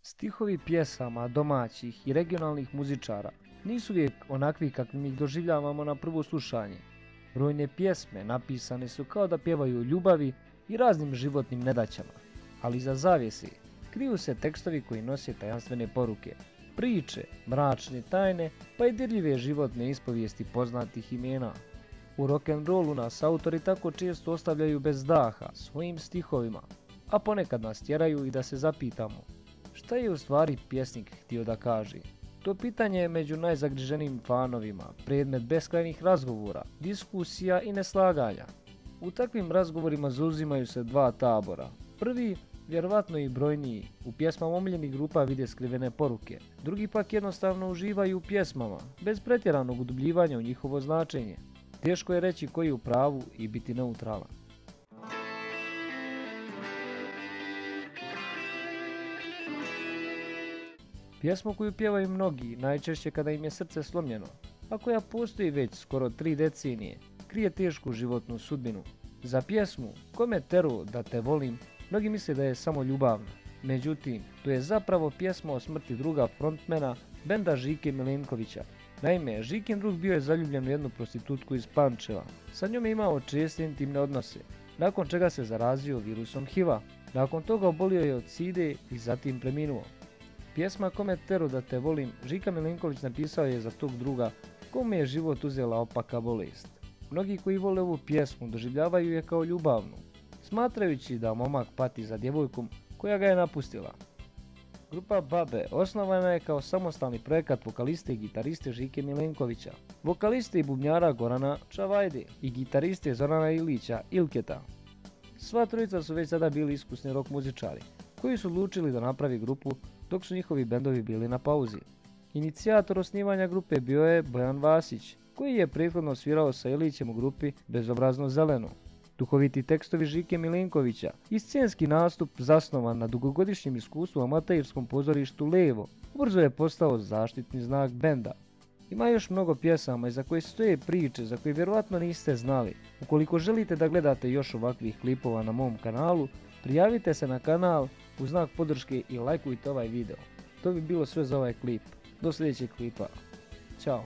Stihovi pjesama domaćih i regionalnih muzičara nisu uvijek onakvi kakvim ih doživljavamo na prvo slušanje. Brojne pjesme napisane su kao da pjevaju o ljubavi i raznim životnim nedaćama, ali iza zavjese kriju se tekstovi koji nose tajanstvene poruke, priče, mračne tajne pa i dirljive životne ispovijesti poznatih imena. U rock'n'rollu nas autori tako često ostavljaju bez daha svojim stihovima, a ponekad nas tjeraju i da se zapitamo šta je u stvari pjesnik htio da kaže. To pitanje je među najzagriženijim fanovima predmet beskrajnih razgovora, diskusija i neslaganja. U takvim razgovorima zauzimaju se dva tabora. Prvi, vjerovatno i brojniji, u pjesmama omiljenih grupa vide skrivene poruke. Drugi pak jednostavno uživaju u pjesmama, bez pretjeranog udubljivanja u njihovo značenje. Teško je reći koji je u pravu i biti neutralan. Pjesmu koju pjevaju mnogi, najčešće kada im je srce slomljeno, a koja postoji već skoro 3 decenije, krije tešku životnu sudbinu. Za pjesmu "Kome tero da te volim" mnogi misle da je samo ljubavna. Međutim, to je zapravo pjesma o smrti druga frontmena benda Žike Milenkovića. Naime, Žikin drug bio je zaljubljen u jednu prostitutku iz Pančeva. Sa njom je imao česte intimne odnose, nakon čega se zarazio virusom HIV-a. Nakon toga obolio je od side i zatim preminuo. Pjesma "Kome tero da te volim" Žika Milenković napisao je za tog druga kome je život uzela opaka bolest. Mnogi koji vole ovu pjesmu doživljavaju je kao ljubavnu, smatrajući da momak pati za djevojkom koja ga je napustila. Grupa Babe osnovana je kao samostalni projekat vokaliste i gitariste Žike Milenkovića, vokaliste i bubnjara Gorana Čavajde i gitariste Zorana Ilića Ilketa. Sva trojica su već sada bili iskusni rock muzičari, koji su odlučili da napravi grupu dok su njihovi bendovi bili na pauzi. Inicijator osnivanja grupe bio je Bojan Vasić, koji je prethodno svirao sa Ilićem u grupi Bezobrazno zeleno. Duhoviti tekstovi Žike Milenkovića i scenski nastup zasnovan na dugogodišnjem iskustvu u amaterskom pozorištu Levo ubrzo je postao zaštitni znak benda. Ima još mnogo pjesama iza koje stoje priče za koje vjerovatno niste znali. Ukoliko želite da gledate još ovakvih klipova na mom kanalu, prijavite se na kanal u znak podrške i lajkujte ovaj video. To bi bilo sve za ovaj klip. Do sljedećeg klipa. Ćao.